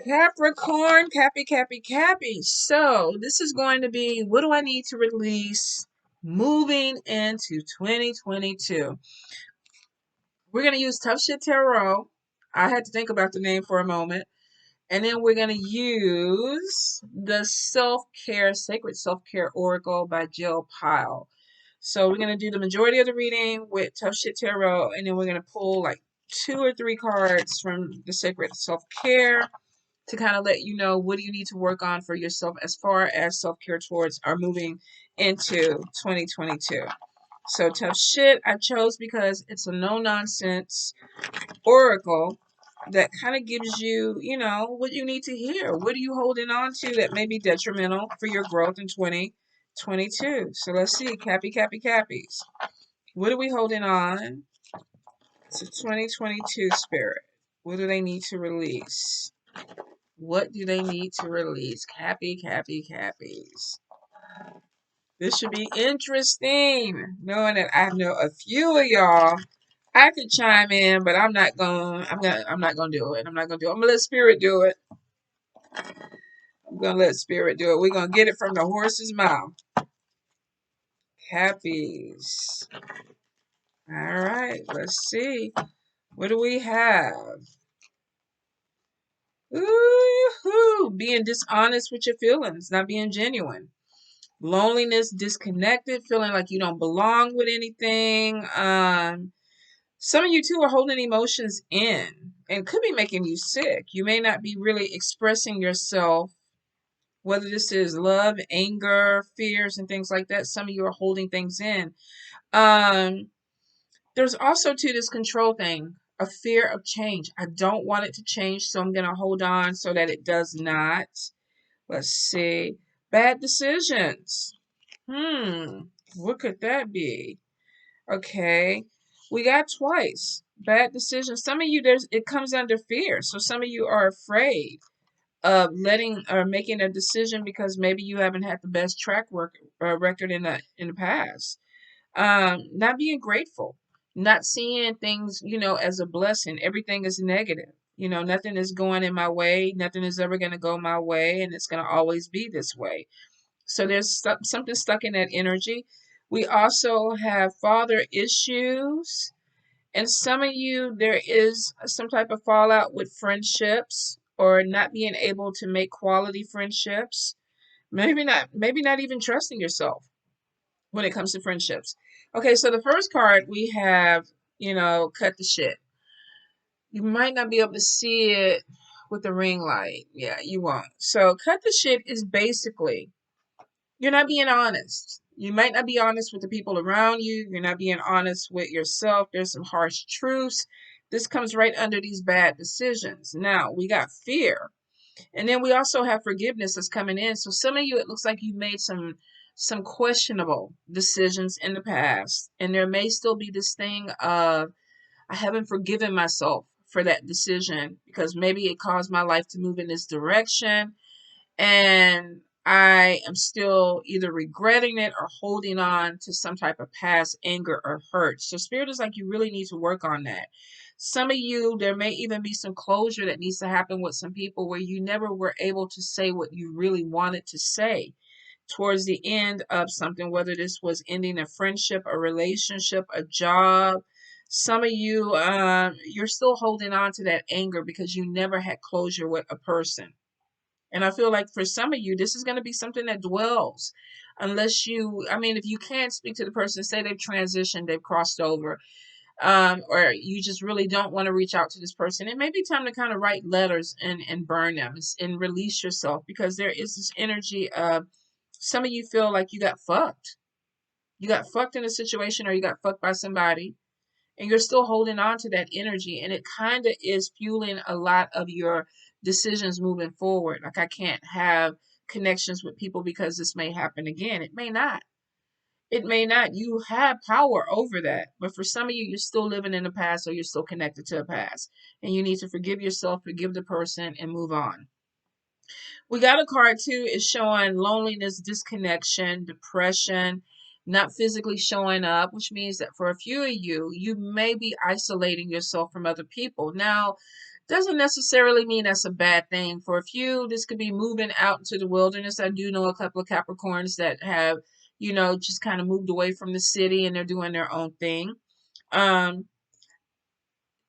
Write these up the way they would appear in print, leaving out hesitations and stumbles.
Capricorn, Cappy. So this is going to be, what do I need to release moving into 2022? We're going to use Tough Shit Tarot. I had to think about the name for a moment. And then we're going to use the Sacred Self-Care Oracle by Jill Pyle. So we're going to do the majority of the reading with Tough Shit Tarot, and then we're going to pull like 2 or 3 cards from the Sacred Self-Care to kind of let you know what do you need to work on for yourself as far as self-care towards are moving into 2022. So Tough Shit I chose because it's a no-nonsense oracle that kind of gives you, what you need to hear. What are you holding on to that may be detrimental for your growth in 2022? So let's see, Cappies. What are we holding on to 2022 spirit? What do they need to release? What do they need to release? Cappies. This should be interesting. Knowing that I know a few of y'all, I could chime in, but I'm not gonna. I'm not gonna do it. I'm not gonna do it. I'm gonna let spirit do it. I'm gonna let spirit do it. We're gonna get it from the horse's mouth. Cappies. All right. Let's see. What do we have? Ooh, being dishonest with your feelings, not being genuine. Loneliness, disconnected, feeling like you don't belong with anything. Some of you too are holding emotions in and could be making you sick. You may not be really expressing yourself, whether this is love, anger, fears, and things like that. Some of you are holding things in. Um, there's also too this control thing, a fear of change. I don't want it to change, so I'm gonna hold on so that it does not. Let's see. Bad decisions. What could that be? Okay. We got twice. Bad decisions. Some of you, it comes under fear. So some of you are afraid of letting or making a decision because maybe you haven't had the best record in the past. Not being grateful, not seeing things, as a blessing. Everything is negative. Nothing is going in my way. Nothing is ever going to go my way, and it's going to always be this way. So there's something stuck in that energy. We also have father issues. And some of you, there is some type of fallout with friendships or not being able to make quality friendships. Maybe not even trusting yourself when it comes to friendships. Okay, so the first card we have, cut the shit. You might not be able to see it with the ring light. Yeah, you won't. So cut the shit is basically you're not being honest. You might not be honest with the people around you. You're not being honest with yourself. There's some harsh truths. This comes right under these bad decisions. Now, we got fear. And then we also have forgiveness that's coming in. So some of you, it looks like you made some questionable decisions in the past. And there may still be this thing of, I haven't forgiven myself for that decision because maybe it caused my life to move in this direction and I am still either regretting it or holding on to some type of past anger or hurt. So spirit is like, you really need to work on that. Some of you, there may even be some closure that needs to happen with some people where you never were able to say what you really wanted to say towards the end of something, whether this was ending a friendship, a relationship, a job. Some of you, you're still holding on to that anger because you never had closure with a person. And I feel like for some of you, this is going to be something that dwells. Unless if you can't speak to the person, say they've transitioned, they've crossed over, or you just really don't want to reach out to this person, it may be time to kind of write letters and burn them and release yourself because there is this energy of some of you feel like you got fucked. You got fucked in a situation or you got fucked by somebody and you're still holding on to that energy and it kind of is fueling a lot of your decisions moving forward. Like, I can't have connections with people because this may happen again. It may not. You have power over that, but for some of you, you're still living in the past or you're still connected to the past, and you need to forgive yourself, forgive the person, and move on. We got a card too. It's showing loneliness, disconnection, depression, not physically showing up, which means that for a few of you, you may be isolating yourself from other people. Now, Doesn't necessarily mean that's a bad thing. For a few, this could be moving out into the wilderness. I do know a couple of Capricorns that have, just kind of moved away from the city and they're doing their own thing. Um,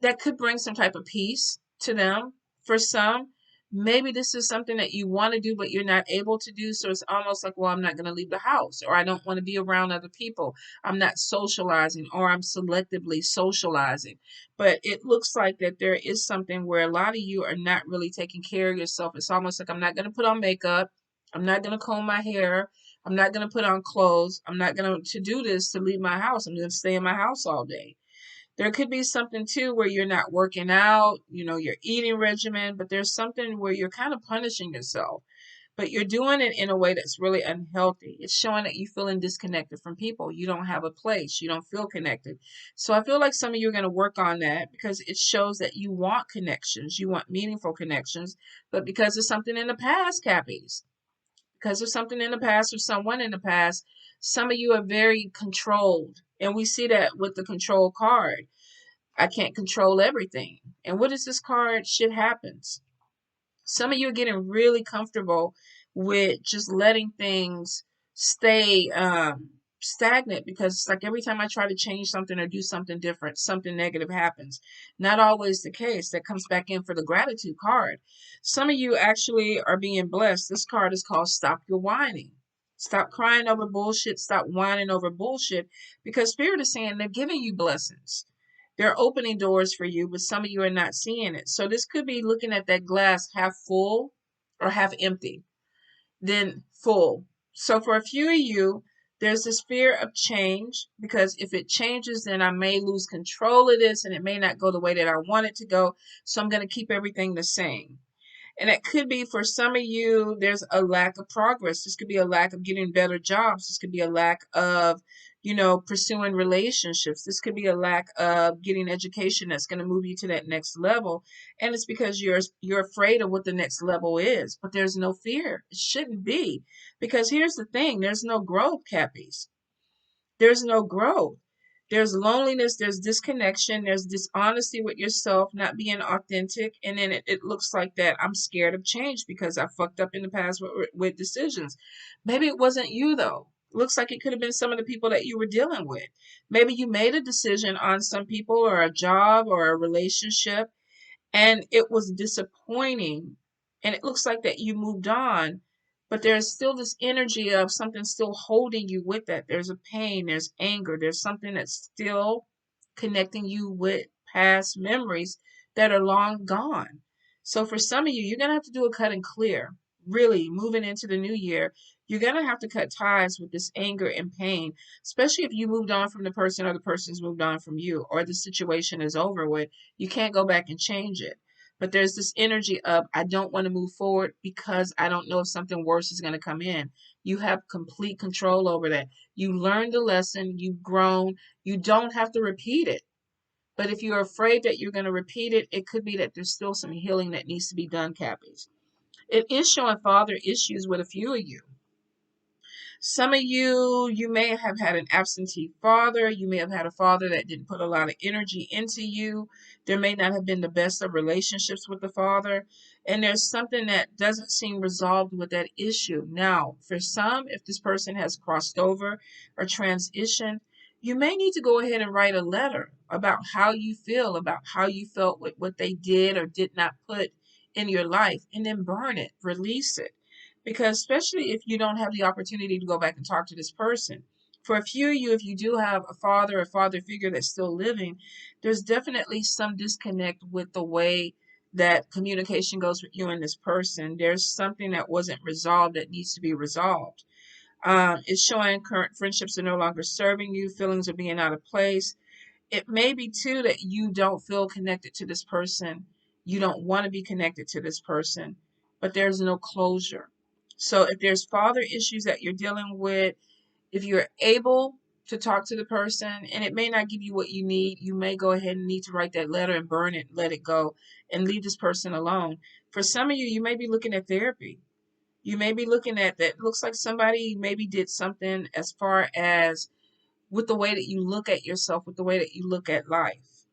that could bring some type of peace to them. For some, maybe this is something that you want to do, but you're not able to do. So it's almost like, well, I'm not going to leave the house, or I don't want to be around other people. I'm not socializing, or I'm selectively socializing. But it looks like that there is something where a lot of you are not really taking care of yourself. It's almost like, I'm not going to put on makeup. I'm not going to comb my hair. I'm not going to put on clothes. I'm not going to do this to leave my house. I'm going to stay in my house all day. There could be something too where you're not working out, your eating regimen, but there's something where you're kind of punishing yourself, but you're doing it in a way that's really unhealthy. It's showing that you're feeling disconnected from people. You don't have a place. You don't feel connected. So I feel like some of you are going to work on that because it shows that you want connections. You want meaningful connections, but because of something in the past, Cappies, because of something in the past or someone in the past, some of you are very controlled. And we see that with the control card. I can't control everything. And what is this card? Shit happens. Some of you are getting really comfortable with just letting things stay stagnant because it's like every time I try to change something or do something different, something negative happens. Not always the case. That comes back in for the gratitude card. Some of you actually are being blessed. This card is called Stop Your Whining. Stop crying over bullshit. Stop whining over bullshit because Spirit is saying they're giving you blessings. They're opening doors for you, but some of you are not seeing it. So this could be looking at that glass half full or half empty, then full. So for a few of you, there's this fear of change because if it changes, then I may lose control of this and it may not go the way that I want it to go. So I'm going to keep everything the same. And it could be for some of you, there's a lack of progress. This could be a lack of getting better jobs. This could be a lack of, pursuing relationships. This could be a lack of getting education that's going to move you to that next level. And it's because you're afraid of what the next level is. But there's no fear. It shouldn't be. Because here's the thing, there's no growth, Cappies. There's no growth. There's loneliness, there's disconnection, there's dishonesty with yourself, not being authentic. And then it looks like that I'm scared of change because I fucked up in the past with decisions. Maybe it wasn't you, though. Looks like it could have been some of the people that you were dealing with. Maybe you made a decision on some people or a job or a relationship and it was disappointing and it looks like that you moved on, but there's still this energy of something still holding you with that. There's a pain, there's anger, there's something that's still connecting you with past memories that are long gone. So for some of you, you're going to have to do a cut and clear. Really moving into the new year, you're going to have to cut ties with this anger and pain, especially if you moved on from the person or the person's moved on from you or the situation is over with. You can't go back and change it. But there's this energy of, I don't want to move forward because I don't know if something worse is going to come in. You have complete control over that. You learned the lesson, you've grown, you don't have to repeat it. But if you're afraid that you're going to repeat it, it could be that there's still some healing that needs to be done, Cappies. It is showing father issues with a few of you. Some of you may have had an absentee father. You may have had a father that didn't put a lot of energy into you. There may not have been the best of relationships with the father. And there's something that doesn't seem resolved with that issue. Now, for some, if this person has crossed over or transitioned, you may need to go ahead and write a letter about how you feel, about how you felt with what they did or did not put in your life, and then burn it, release it. Because especially if you don't have the opportunity to go back and talk to this person. For a few of you, if you do have a father figure that's still living, there's definitely some disconnect with the way that communication goes with you and this person. There's something that wasn't resolved that needs to be resolved. It's showing current friendships are no longer serving you, feelings are being out of place. It may be too that you don't feel connected to this person. You don't want to be connected to this person, but there's no closure. So if there's father issues that you're dealing with, if you're able to talk to the person and it may not give you what you need, you may go ahead and need to write that letter and burn it, let it go, and leave this person alone. For some of you, you may be looking at therapy. You may be looking at that. Looks like somebody maybe did something as far as with the way that you look at yourself, with the way that you look at life.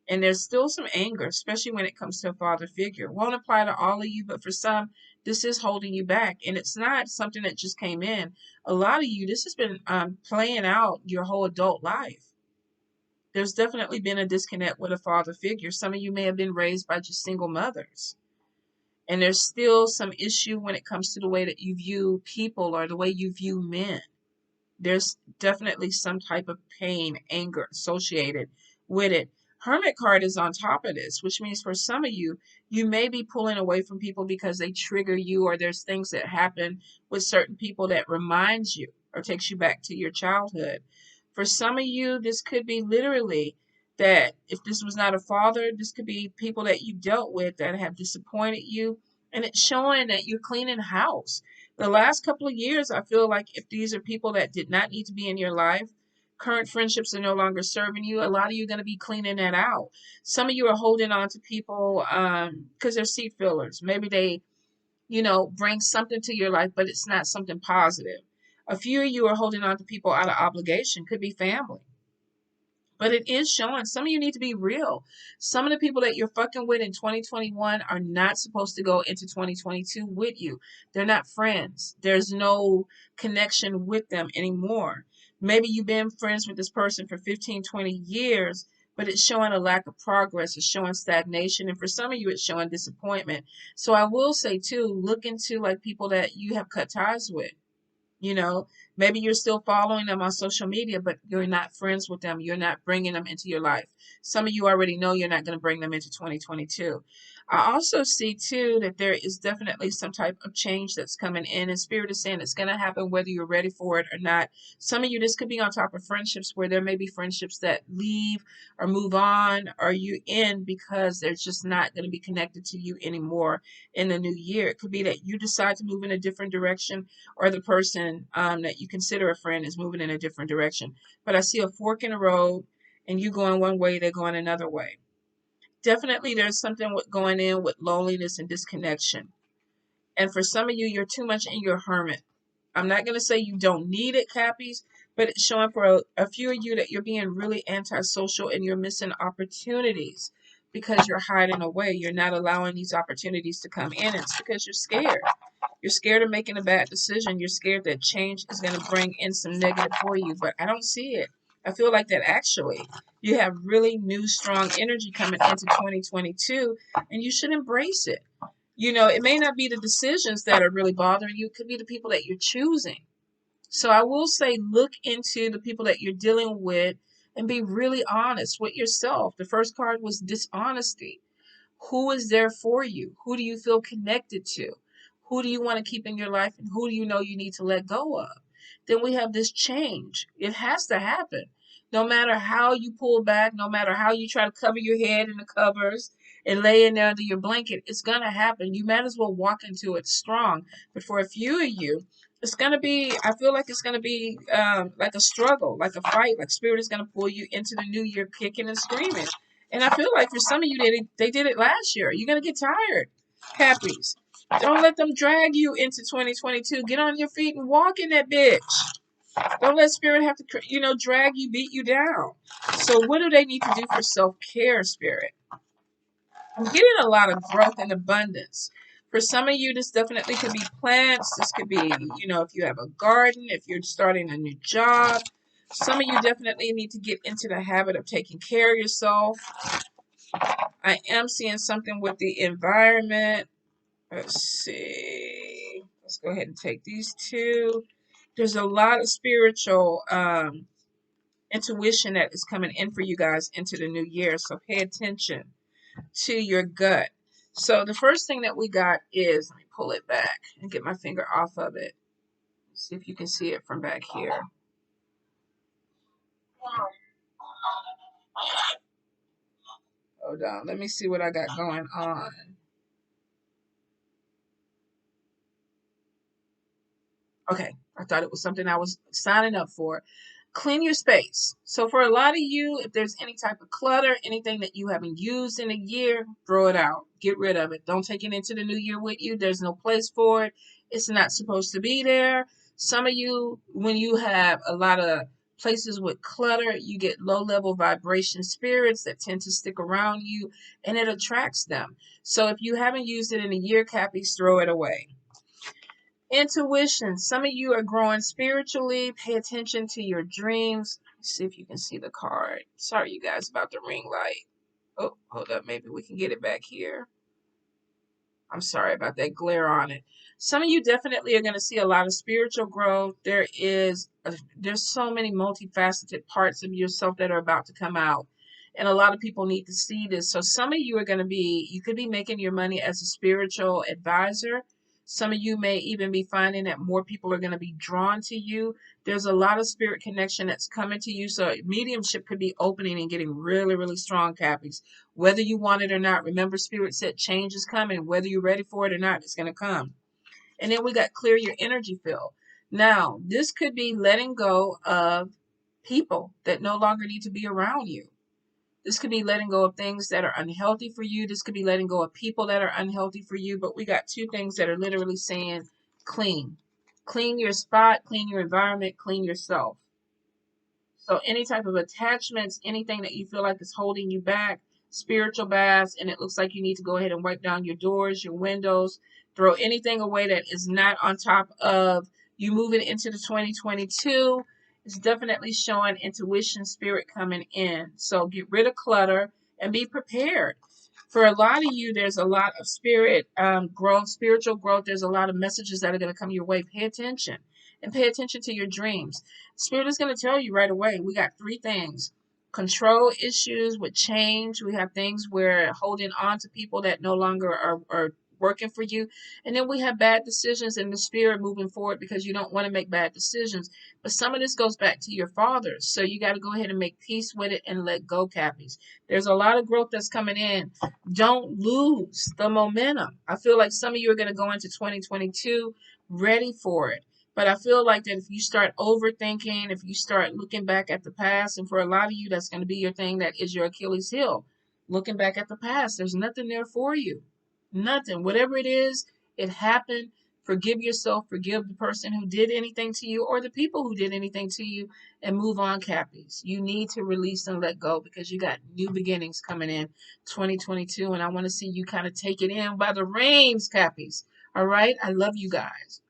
And there's still some anger, especially when it comes to a father figure. Won't apply to all of you, but for some, this is holding you back. And it's not something that just came in. A lot of you, this has been playing out your whole adult life. There's definitely been a disconnect with a father figure. Some of you may have been raised by just single mothers. And there's still some issue when it comes to the way that you view people or the way you view men. There's definitely some type of pain, anger associated with it. Hermit card is on top of this, which means for some of you, you may be pulling away from people because they trigger you, or there's things that happen with certain people that reminds you or takes you back to your childhood. For some of you, this could be literally that if this was not a father, this could be people that you dealt with that have disappointed you. And it's showing that you're cleaning house. The last couple of years, I feel like if these are people that did not need to be in your life, current friendships are no longer serving you, a lot of you are going to be cleaning that out. Some of you are holding on to people because they're seat fillers. Maybe they, bring something to your life, but it's not something positive. A few of you are holding on to people out of obligation, could be family. But it is showing some of you need to be real. Some of the people that you're fucking with in 2021 are not supposed to go into 2022 with you. They're not friends. There's no connection with them anymore. Maybe you've been friends with this person for 15, 20 years, but it's showing a lack of progress. It's showing stagnation. And for some of you, it's showing disappointment. So I will say, too, look into like people that you have cut ties with. You know, maybe you're still following them on social media, but you're not friends with them. You're not bringing them into your life. Some of you already know you're not going to bring them into 2022. I also see, too, that there is definitely some type of change that's coming in, and Spirit is saying it's going to happen whether you're ready for it or not. Some of you, this could be on top of friendships where there may be friendships that leave or move on, or you end because they're just not going to be connected to you anymore in the new year. It could be that you decide to move in a different direction, or the person that you consider a friend is moving in a different direction. But I see a fork in the road, and you going one way, they're going another way. Definitely there's something with going in with loneliness and disconnection. And for some of you, you're too much in your hermit. I'm not going to say you don't need it, Cappies, but it's showing for a few of you that you're being really antisocial and you're missing opportunities because you're hiding away. You're not allowing these opportunities to come in. It's because you're scared. You're scared of making a bad decision. You're scared that change is going to bring in some negative for you, but I don't see it. I feel like that actually you have really new, strong energy coming into 2022, and you should embrace it. It may not be the decisions that are really bothering you. It could be the people that you're choosing. So I will say, look into the people that you're dealing with and be really honest with yourself. The first card was dishonesty. Who is there for you? Who do you feel connected to? Who do you want to keep in your life? And who do you know you need to let go of? Then we have this change. It has to happen. No matter how you pull back, no matter how you try to cover your head in the covers and lay in there under your blanket, it's going to happen. You might as well walk into it strong. But for a few of you, it's going to be, I feel like it's going to be like a struggle, like a fight, like Spirit is going to pull you into the new year kicking and screaming. And I feel like for some of you, they did it last year. You're going to get tired. Cappies. Don't let them drag you into 2022. Get on your feet and walk in that bitch. Don't let Spirit have to, drag you, beat you down. So what do they need to do for self-care, Spirit? I'm getting a lot of growth and abundance. For some of you, this definitely could be plants. This could be, if you have a garden, if you're starting a new job. Some of you definitely need to get into the habit of taking care of yourself. I am seeing something with the environment. Let's see. Let's go ahead and take these two. There's a lot of spiritual intuition that is coming in for you guys into the new year. So pay attention to your gut. So the first thing that we got is, let me pull it back and get my finger off of it. See if you can see it from back here. Hold on. Let me see what I got going on. Okay, I thought it was something I was signing up for. Clean your space. So for a lot of you, if there's any type of clutter, anything that you haven't used in a year, throw it out. Get rid of it. Don't take it into the new year with you. There's no place for it. It's not supposed to be there. Some of you, when you have a lot of places with clutter, you get low-level vibration spirits that tend to stick around you, and it attracts them. So if you haven't used it in a year, Cappies, throw it away. Intuition. Some of you are growing spiritually. Pay attention to your dreams. Let's see if you can see the card. Sorry, you guys, about the ring light. Oh, hold up. Maybe we can get it back here. I'm sorry about that glare on it. Some of you definitely are going to see a lot of spiritual growth. There's so many multifaceted parts of yourself that are about to come out. And a lot of people need to see this. So some of you are going to you could be making your money as a spiritual advisor. Some of you may even be finding that more people are going to be drawn to you. There's a lot of spirit connection that's coming to you. So mediumship could be opening and getting really, really strong, Cappies. Whether you want it or not, remember Spirit said change is coming. Whether you're ready for it or not, it's going to come. And then we got clear your energy field. Now, this could be letting go of people that no longer need to be around you. This could be letting go of things that are unhealthy for you. This could be letting go of people that are unhealthy for you. But we got two things that are literally saying clean. Clean your spot, clean your environment, clean yourself. So any type of attachments, anything that you feel like is holding you back, spiritual baths, and it looks like you need to go ahead and wipe down your doors, your windows, throw anything away that is not on top of you moving into the 2022. It's definitely showing intuition, spirit coming in. So get rid of clutter and be prepared. For a lot of you, there's a lot of spirit growth, spiritual growth. There's a lot of messages that are going to come your way. Pay attention and pay attention to your dreams. Spirit is going to tell you right away. We got three things. Control issues with change. We have things where holding on to people that no longer are working for you. And then we have bad decisions in the spirit moving forward because you don't want to make bad decisions. But some of this goes back to your fathers. So you got to go ahead and make peace with it and let go, Cappies. There's a lot of growth that's coming in. Don't lose the momentum. I feel like some of you are going to go into 2022 ready for it. But I feel like that if you start overthinking, if you start looking back at the past, and for a lot of you, that's going to be your thing that is your Achilles heel. Looking back at the past, there's nothing there for you. Nothing. Whatever it is, it happened. Forgive yourself. Forgive the person who did anything to you or the people who did anything to you and move on, Cappies. You need to release and let go because you got new beginnings coming in 2022. And I want to see you kind of take it in by the reins, Cappies. All right? I love you guys.